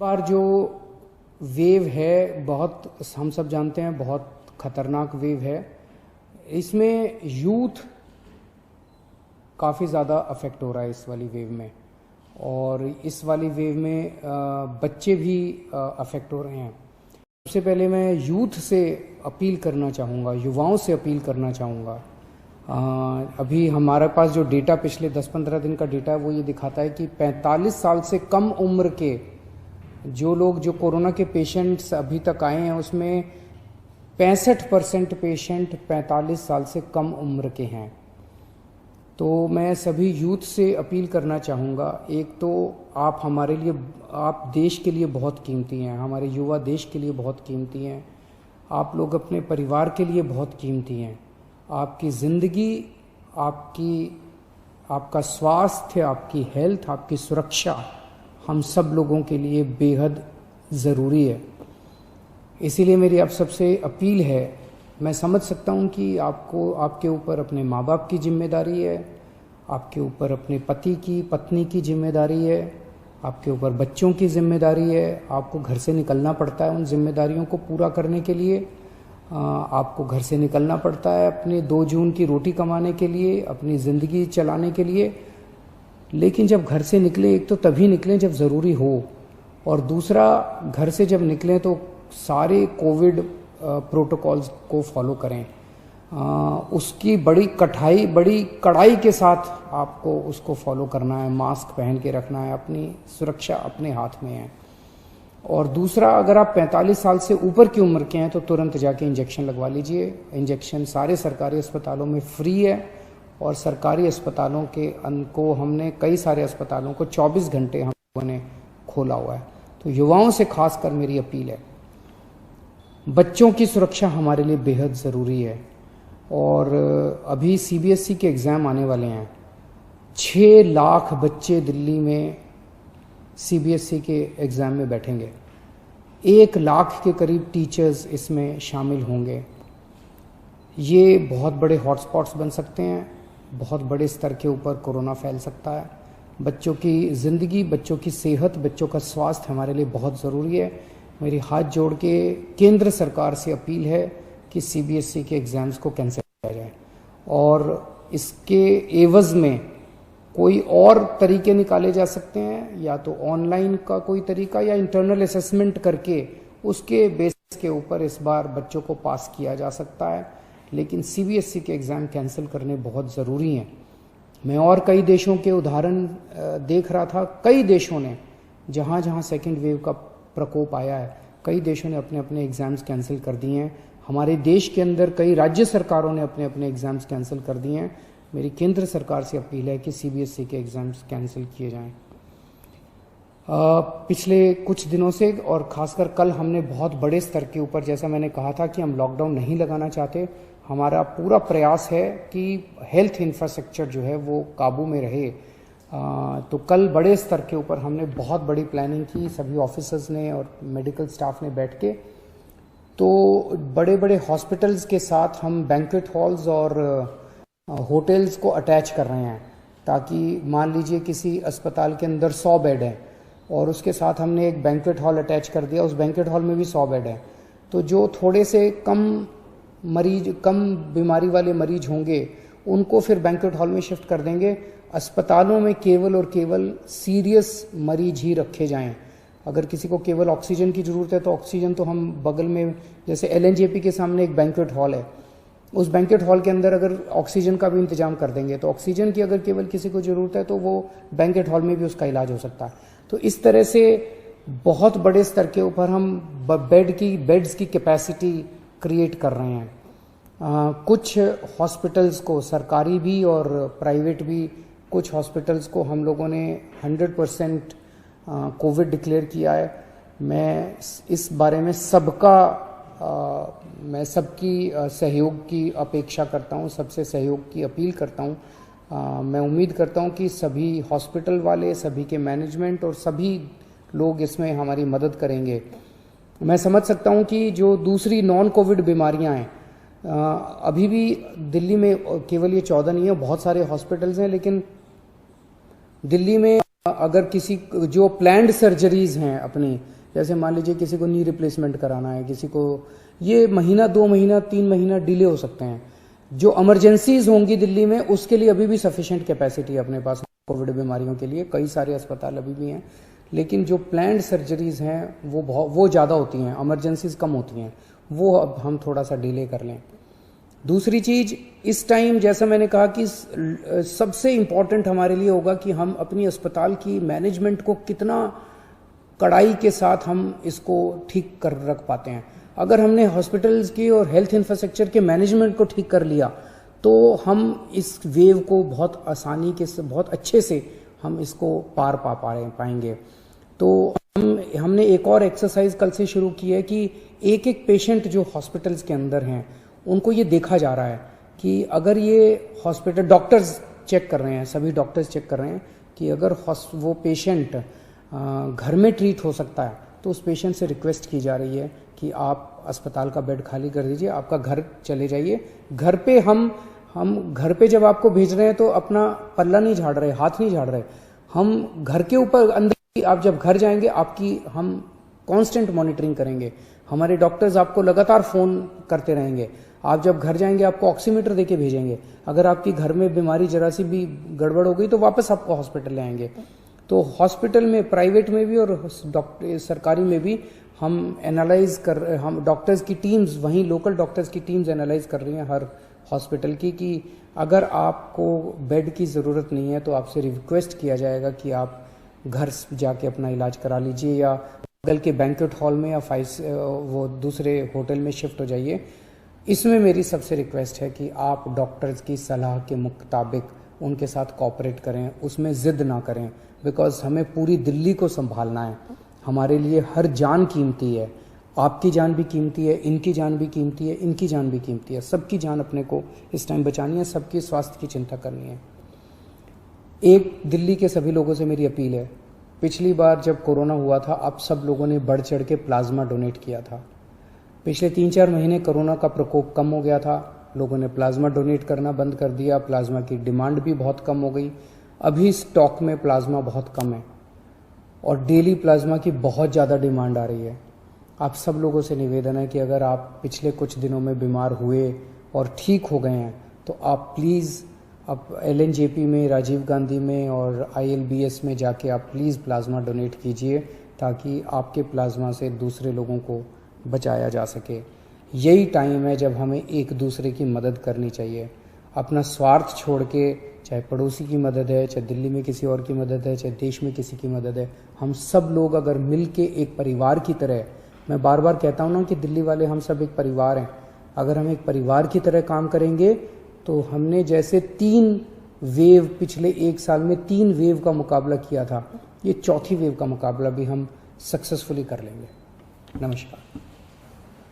बार जो वेव है बहुत हम सब जानते हैं बहुत खतरनाक वेव है। इसमें यूथ काफ़ी ज़्यादा अफेक्ट हो रहा है इस वाली वेव में, और इस वाली वेव में बच्चे भी अफेक्ट हो रहे हैं। सबसे पहले मैं यूथ से अपील करना चाहूँगा, युवाओं से अपील करना चाहूँगा। अभी हमारे पास जो डेटा पिछले 10-15 दिन का डेटा है वो ये दिखाता है कि 45 साल से कम उम्र के जो लोग जो कोरोना के पेशेंट्स अभी तक आए हैं उसमें 65% पेशेंट 45 साल से कम उम्र के हैं। तो मैं सभी यूथ से अपील करना चाहूँगा, एक तो आप हमारे लिए, आप देश के लिए बहुत कीमती हैं, हमारे युवा देश के लिए बहुत कीमती हैं, आप लोग अपने परिवार के लिए बहुत कीमती हैं। आपकी ज़िंदगी, आपका स्वास्थ्य, आपकी हेल्थ, आपकी सुरक्षा हम सब लोगों के लिए बेहद ज़रूरी है। इसीलिए मेरी आप सबसे अपील है, मैं समझ सकता हूँ कि आपके ऊपर अपने माँ बाप की जिम्मेदारी है, आपके ऊपर अपने पति की पत्नी की जिम्मेदारी है, आपके ऊपर बच्चों की जिम्मेदारी है, आपको घर से निकलना पड़ता है उन जिम्मेदारियों को पूरा करने के लिए। आपको घर से निकलना पड़ता है अपने 2 जून की रोटी कमाने के लिए, अपनी ज़िंदगी चलाने के लिए। लेकिन जब घर से निकलें, एक तो तभी निकलें जब ज़रूरी हो, और दूसरा घर से जब निकलें तो सारे कोविड प्रोटोकॉल्स को फॉलो करें। उसकी बड़ी कड़ाई के साथ आपको उसको फॉलो करना है, मास्क पहन के रखना है, अपनी सुरक्षा अपने हाथ में है। और दूसरा, अगर आप 45 साल से ऊपर की उम्र के हैं तो तुरंत जाके इंजेक्शन लगवा लीजिए। इंजेक्शन सारे सरकारी अस्पतालों में फ्री है, और सरकारी अस्पतालों को हमने कई सारे अस्पतालों को 24 घंटे हम लोगों ने खोला हुआ है। तो युवाओं से खासकर मेरी अपील है, बच्चों की सुरक्षा हमारे लिए बेहद ज़रूरी है। और अभी सीबीएसई के एग्ज़ाम आने वाले हैं। 6 लाख बच्चे दिल्ली में सीबीएसई के एग्ज़ाम में बैठेंगे। 1 लाख के करीब टीचर्स इसमें शामिल होंगे। ये बहुत बड़े हॉटस्पॉट्स बन सकते हैं, बहुत बड़े स्तर के ऊपर कोरोना फैल सकता है। बच्चों की ज़िंदगी, बच्चों की सेहत, बच्चों का स्वास्थ्य हमारे लिए बहुत ज़रूरी है। मेरी हाथ जोड़ के केंद्र सरकार से अपील है कि सीबीएसई के एग्ज़ाम्स को कैंसिल किया जाए, और इसके एवज़ में कोई और तरीके निकाले जा सकते हैं, या तो ऑनलाइन का कोई तरीका या इंटरनल असेसमेंट करके उसके बेसिस के ऊपर इस बार बच्चों को पास किया जा सकता है। लेकिन सीबीएसई के एग्ज़ाम कैंसिल करने बहुत ज़रूरी हैं। मैं और कई देशों के उदाहरण देख रहा था, कई देशों ने जहाँ जहाँ सेकेंड वेव का प्रकोप आया है, कई देशों ने अपने अपने एग्ज़ाम्स कैंसिल कर दिए हैं। हमारे देश के अंदर कई राज्य सरकारों ने अपने अपने एग्ज़ाम्स कैंसिल कर दिए हैं। मेरी केंद्र सरकार से अपील है कि सीबीएसई के एग्ज़ाम्स कैंसिल किए जाएं। पिछले कुछ दिनों से और ख़ासकर कल हमने बहुत बड़े स्तर के ऊपर, जैसा मैंने कहा था कि हम लॉकडाउन नहीं लगाना चाहते, हमारा पूरा प्रयास है कि हेल्थ इंफ्रास्ट्रक्चर जो है वो काबू में रहे। तो कल बड़े स्तर के ऊपर हमने बहुत बड़ी प्लानिंग की, सभी ऑफिसर्स ने और मेडिकल स्टाफ ने बैठ के। तो बड़े बड़े हॉस्पिटल्स के साथ हम बैंक्वेट हॉल्स और होटल्स को अटैच कर रहे हैं, ताकि मान लीजिए किसी अस्पताल के अंदर 100 बेड है और उसके साथ हमने एक बैंक्वेट हॉल अटैच कर दिया, उस बैंक्वेट हॉल में भी 100 बेड है। तो जो थोड़े से कम बीमारी वाले मरीज होंगे उनको फिर बैंक्वेट हॉल में शिफ्ट कर देंगे। अस्पतालों में केवल और केवल सीरियस मरीज ही रखे जाएं। अगर किसी को केवल ऑक्सीजन की ज़रूरत है तो ऑक्सीजन तो हम बगल में, जैसे एलएनजेपी के सामने एक बैंक्वेट हॉल है, उस बैंक्वेट हॉल के अंदर अगर ऑक्सीजन का भी इंतजाम कर देंगे तो ऑक्सीजन की अगर केवल किसी को ज़रूरत है तो वो बैंक्वेट हॉल में भी उसका इलाज हो सकता है। तो इस तरह से बहुत बड़े स्तर के ऊपर हम बेड्स की कैपेसिटी क्रिएट कर रहे हैं। कुछ हॉस्पिटल्स को, सरकारी भी और प्राइवेट भी, कुछ हॉस्पिटल्स को हम लोगों ने 100% कोविड डिक्लेयर किया है। मैं इस बारे में मैं सबकी सहयोग की अपेक्षा करता हूँ, सबसे सहयोग की अपील करता हूँ। मैं उम्मीद करता हूँ कि सभी हॉस्पिटल वाले, सभी के मैनेजमेंट और सभी लोग इसमें हमारी मदद करेंगे। मैं समझ सकता हूँ कि जो दूसरी नॉन कोविड बीमारियाँ हैं, अभी भी दिल्ली में केवल ये 14 नहीं है, बहुत सारे हॉस्पिटल्स हैं, लेकिन दिल्ली में अगर किसी जो प्लान्ड सर्जरीज हैं अपनी, जैसे मान लीजिए किसी को नी रिप्लेसमेंट कराना है, किसी को, ये महीना 2 महीना 3 महीना डिले हो सकते हैं। जो इमरजेंसीज होंगी दिल्ली में, उसके लिए अभी भी सफिशिएंट कैपेसिटी है अपने पास कोविड बीमारियों के लिए, कई सारे अस्पताल अभी भी हैं। लेकिन जो प्लान्ड सर्जरीज हैं वो ज़्यादा होती हैं, इमरजेंसीज कम होती हैं, वो अब हम थोड़ा सा डिले कर लें। दूसरी चीज़, इस टाइम जैसा मैंने कहा कि सबसे इम्पॉर्टेंट हमारे लिए होगा कि हम अपनी अस्पताल की मैनेजमेंट को कितना कड़ाई के साथ हम इसको ठीक कर रख पाते हैं। अगर हमने हॉस्पिटल्स की और हेल्थ इंफ्रास्ट्रक्चर के मैनेजमेंट को ठीक कर लिया तो हम इस वेव को बहुत आसानी के से, बहुत अच्छे से हम इसको पार पाएंगे। तो हमने एक और एक्सरसाइज कल से शुरू की है कि एक एक पेशेंट जो हॉस्पिटल्स के अंदर हैं उनको ये देखा जा रहा है कि अगर ये हॉस्पिटल, डॉक्टर्स चेक कर रहे हैं, सभी डॉक्टर्स चेक कर रहे हैं कि अगर वो पेशेंट घर में ट्रीट हो सकता है तो उस पेशेंट से रिक्वेस्ट की जा रही है कि आप अस्पताल का बेड खाली कर दीजिए, आपका घर चले जाइए। घर पे हम घर पे जब आपको भेज रहे हैं तो अपना पल्ला नहीं झाड़ रहे, हाथ नहीं झाड़ रहे, हम घर के ऊपर अंदर, आप जब घर जाएंगे आपकी हम कांस्टेंट मॉनिटरिंग करेंगे, हमारे डॉक्टर्स आपको लगातार फ़ोन करते रहेंगे। आप जब घर जाएंगे आपको ऑक्सीमीटर देके भेजेंगे, अगर आपकी घर में बीमारी जरा सी भी गड़बड़ हो गई तो वापस आपको हॉस्पिटल ले आएंगे। तो हॉस्पिटल में, प्राइवेट में भी और सरकारी में भी हम डॉक्टर्स की टीम्स, वहीं लोकल डॉक्टर्स की टीम्स एनालाइज कर रही हैं हर हॉस्पिटल की कि अगर आपको बेड की ज़रूरत नहीं है तो आपसे रिक्वेस्ट किया जाएगा कि आप घर जाके अपना इलाज करा लीजिए या बगल के बैंक्वेट हॉल में या वो दूसरे होटल में शिफ्ट हो जाइए। इसमें मेरी सबसे रिक्वेस्ट है कि आप डॉक्टर्स की सलाह के मुताबिक उनके साथ कोऑपरेट करें, उसमें ज़िद ना करें, बिकॉज हमें पूरी दिल्ली को संभालना है। हमारे लिए हर जान कीमती है, आपकी जान भी कीमती है, इनकी जान भी कीमती है, इनकी जान भी कीमती है, सबकी जान अपने को इस टाइम बचानी है, सबकी स्वास्थ्य की चिंता करनी है। एक दिल्ली के सभी लोगों से मेरी अपील है, पिछली बार जब कोरोना हुआ था आप सब लोगों ने बढ़ चढ़ के प्लाज्मा डोनेट किया था। पिछले 3-4 महीने कोरोना का प्रकोप कम हो गया था, लोगों ने प्लाज्मा डोनेट करना बंद कर दिया, प्लाज्मा की डिमांड भी बहुत कम हो गई। अभी स्टॉक में प्लाज्मा बहुत कम है और डेली प्लाज्मा की बहुत ज़्यादा डिमांड आ रही है। आप सब लोगों से निवेदन है कि अगर आप पिछले कुछ दिनों में बीमार हुए और ठीक हो गए हैं तो आप प्लीज़ आप LNJP में, राजीव गांधी में और ILBS में जाके आप प्लीज़ प्लाज्मा डोनेट कीजिए ताकि आपके प्लाज्मा से दूसरे लोगों को बचाया जा सके। यही टाइम है जब हमें एक दूसरे की मदद करनी चाहिए। अपना स्वार्थ छोड़ के, चाहे पड़ोसी की मदद है, चाहे दिल्ली में किसी और की मदद है, चाहे देश में किसी की मदद है, हम सब लोग अगर मिल के एक परिवार की तरह, मैं बार बार कहता हूँ ना कि दिल्ली वाले हम सब एक परिवार हैं, अगर हम एक परिवार की तरह काम करेंगे तो हमने जैसे 3 वेव, पिछले 1 साल में 3 वेव का मुकाबला किया था, ये 4थी वेव का मुकाबला भी हम सक्सेसफुली कर लेंगे। नमस्कार।